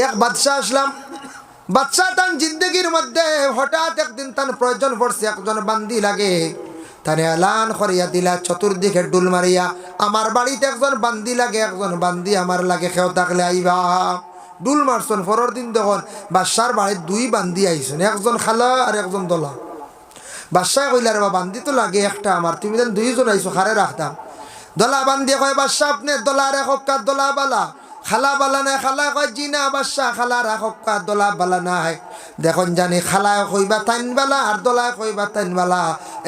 এক বাদশাহ আসলাম। বাদশাহ তার জিন্দগির মধ্যে হঠাৎ একদিন তার প্রয়োজন পড়ছে, একজন বান্দি লাগে। তারে এলান করিয়া দিলা চতুর্দিকে ডুল মারিয়া, আমার বাড়িতে একজন বান্দি লাগে, একজন বান্দি আমার লাগে, কেউ থাকলে আইবা। ডুল মারছন। পরের দিন দেখুন বাদশার বাড়ির দুই বান্দি আইসন, একজন খালা আর একজন দলা। বাদশাহ কইলা রে বান্দি তো লাগে একটা আমার, তুমি যেন দুইজন আইসো, খারে রাখতাম। দলা বান্দি কয় বাদশাহ আপনি দলা রেখা, দলা বালা খালা বালা নাই। খালা কয় জি না বাদশাহ, খালা রাখা দলা বালা নাই। দেখুন জানি খালায় কইবা তাইন বালা আর দলায় কইবা তাইন বালা।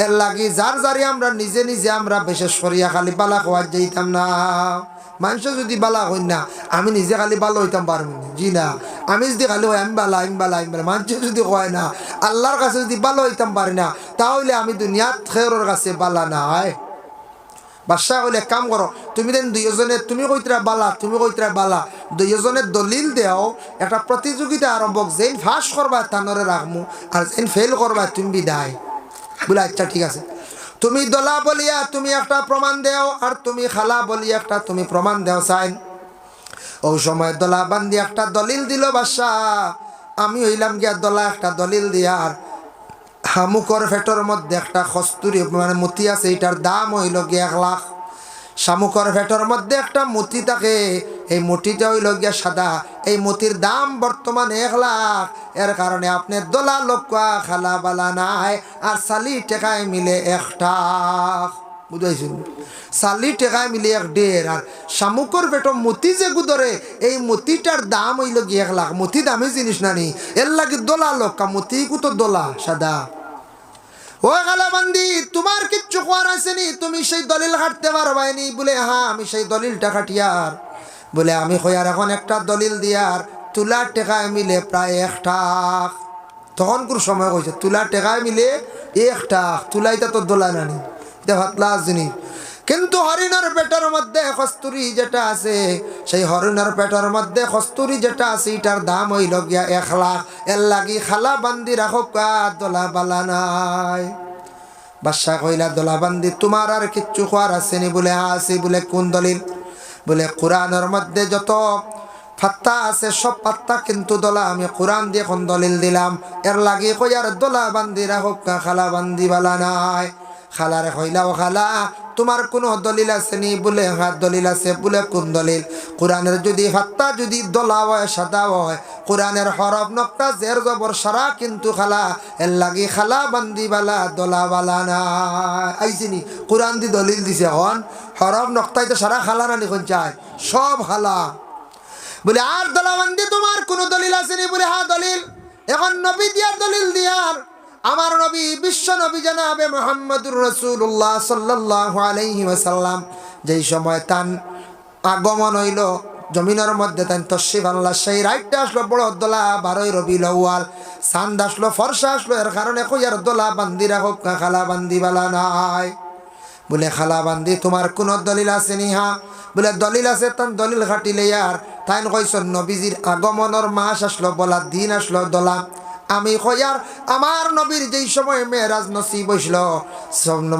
এর লাগি যার যারি আমরা নিজে নিজে আমরা বিশেষ করিয়া খালি বালা খোয়া যাইতাম না। মানুষ যদি বালা হই না, আমি নিজে খালি ভালো হইতাম পারবো না। জি না, আমি যদি খালি হয় আমি বালা আমি বালা আমি বালা, মানুষ যদি হয় না আল্লাহর কাছে যদি ভালো হইতাম পারি না, তাহলে আমি দুনিয়াত খেয়রের কাছে বালা না হয়। বাদশাহ কইলে কাম করো, তুমি দেন দুইজনে, তুমি কইতরা বালা তুমি কইতরা বালা, দুইজনের দলিল দেও, একটা প্রতিযোগিতা আরম্ভ, যেন ফাঁস করবা তানরে রাখমু, আর যেন ফেল করবা তুমি বিদায়। বলে আচ্ছা ঠিক আছে, তুমি দলা বলিয়া তুমি একটা প্রমাণ দেও, আর তুমি খালা বলিয়া একটা তুমি প্রমাণ দেও চাইন। ওই সময় দলা বান্দি একটা দলিল দিল বাদশাহ। আমি হইলাম গিয়া দলা একটা দলিল দিয়ার, শামুকর ফেটর মধ্যে একটা কস্তুরি মানে মতি আছে, এটার দাম হইল গিয়া 1 লাখ। শামুকর ফেটর মধ্যে একটা মতি থাকে, এই মতিটা হইল গিয়া সাদা, এই মতির দাম বর্তমানে 1 লাখ। এর কারণে আপনার দলা লক্কা খালা বালা নাই, আর সালি টেকায় মিলে 1টা। বুঝাইছেন? সালি টেকায় মিলে 1.5। আর শামুকর পেটো মতি যে গুদরে, এই মতিটার দাম হইল গিয়ে 1 লাখ। মতি দামি জিনিস নানি, এর লাগে দলা লক্কা, মতি কুতো দলা সাদা। ও গালাবান্দি, তোমার কিচ্ছু করার আসেনি, তুমি সেই দলিল কাটতে পারবাইনি। বলে হ্যাঁ আমি সেই দলিলটা কাটিয়ার। বলে আমি কইয়ার এখন একটা দলিল দিয়ার, তুলার টেকায় মিলে প্রায় 1টা। তখন কোন সময় কইছে তুলার টেকায় মিলে 1টা, তুলাইটা তো দোলা নানি, এটা ভাতলা জিনিস। কিন্তু হরিণের পেটের মধ্যে কস্তুরি যেটা আছে, সেই হরিণের পেটের মধ্যে কস্তুরি যেটা আছে, এটার দাম হইল গিয়া 1 লাখ। এর লাগি খালা বান্দি রাখো কা দোলা বালা নাই। বাদশাহ কইলা দোলা বান্দি তোমার আর কিচ্ছু খোয়ার আসেনি? বলে আছে। বলে কোন দলিল? বলে কোরআনের মধ্যে যত পাত্তা আছে সব পাত্তা কিন্তু দলা আমি কোরআন দিয়ে এখন দলিল দিলাম। এর লাগি কইয়ার দোলা বান্দি রাখো কা খালা বান্দি বালা নাই। খালারে কইলা ও খালা তোমার কোনো দলিল আছে নি? বলে হ্যাঁ দলিল আছে। বলে কোন দলিল? কোরআনের যদি হাত্তা যদি দলা হয় সাদা হয়, কোরআনের হরফ নক্তা জের জবর সারা কিন্তু খালা, এর লাগি খালা বান্দি বালা দলা বালা না। আইসিনি কোরআন দি দলিল দিছে, এখন হরফ নক্তাই তো সারা খালা না লিখন চায়, সব খালা। বলে আর দলা বান্দি তোমার কোনো দলিল আছে নি? বলে হ্যাঁ দলিল, এখন নবী দিয়ার দলিল দিয়ার। আমার নবী বিশ্ব নবী জনাবে মুহাম্মদুর রাসূলুল্লাহ সাল্লাল্লাহু আলাইহি ওয়াসাল্লাম যেই সময় তান আগমন হইল জমিনের মধ্যে, তান তশরিফ আনলা, সেই রাইটটা আসলো বড় দোলা 12 রবিউল আউয়াল, চাঁদ আসলো ফর্সা আসলো। এর কারণে কইয়ার দোলা বান্দি রাখো খালা বান্দি বালা নাই। বলে খালা বান্দি তোমার কোন দলিল আছে নি? হ্যাঁ। বলে দলিল আছে। তান দলিল খাটিলে আর তাইন কইছেন নবীজির আগমনের মাস আসলো, বলা দিন আসলো দোলা। আমি কইয়ার আমার নবীর যেই সময় মেরাজ নসিব হইছিল,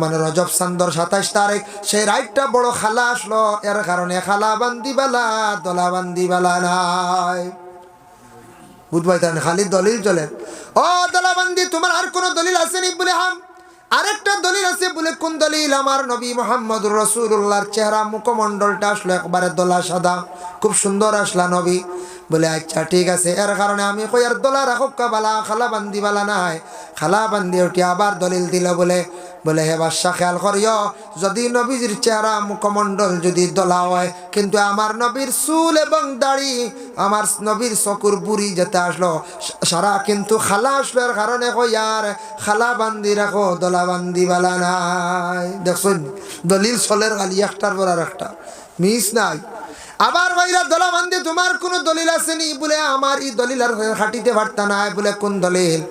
মানে রজব চান্দর 27 তারিখ, সেই রাইটটা বড় খালা আসলো। এর কারণে খালা বান্দি বালা দলা বান্দি বালা নাই। বুঝবাই তান খালি দলিল চলে। ও দলা বান্দি তোমার আর কোন দলিল আছে নি? বলে হাম আরেকটা দলিল আছে। বলে কোন দলিল? আমার নবী মুহাম্মদুর রাসূলুল্লাহর চেহারা মুখমণ্ডলটা আসলো একবারে দলা সাদা, খুব সুন্দর আসলা নবী। বলে আচ্ছা ঠিক আছে। এর কারণে আমি কই আর দলা রাখা বালা খালা বান্দি বালা নাই। খালা বান্দি উঠে আবার দলিল দিল। বলে হে বাদশা খেয়াল করিও, যদি নবীজির চেহারা মুখমণ্ডল যদি দলা হয়, কিন্তু আমার নবীর চুল এবং দাড়ি, আমার নবীর চকুর বুড়ি যেতে আসলো সারা কিন্তু খালা আসলো। এর কারণে কই আর খালা বান্দি রাখো দলা বান্দি বালা নাই। দেখছেন দলিল চলের খালি একটার পর আর একটা, মিস নাই। আবার ভাইরা দলা বান্দি তোমার কোন দলিল আছে নি? বলে আমার এই দলিল আর খাটিতে পারতা নাই। বলে কোন দলিল?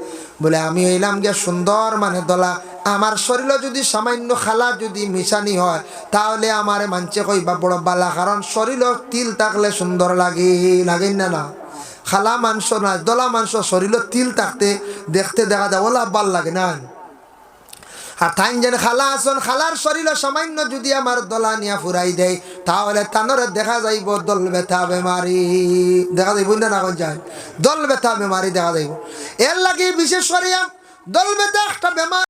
বলে আমি হইলাম গিয়া সুন্দর মানে দলা, আমার শরীরে যদি সামান্য খালা যদি মিশানি হয়, তাহলে আমার মানছে কইবা বড় বালা, কারণ শরীরে তিল থাকলে সুন্দর লাগে, লাগেন না? না খালা মাংস না দলা মাংস শরীরে তিল থাকতে দেখতে দেখা যায় ওলা ভাল লাগে না। আর তাইন যেন খালা আসন খালার শরীর সামান্য যদি আমার দলা নিয়া ফুরাই দেয় তাহলে তানরে দেখা যাইব দল ব্যথা বেমারি দেখা যাইব না কোন যায় দল ব্যথা বেমারি দেখা যাইব এর লাগি বিশেষ করে দল ব্যথা একটা বেমার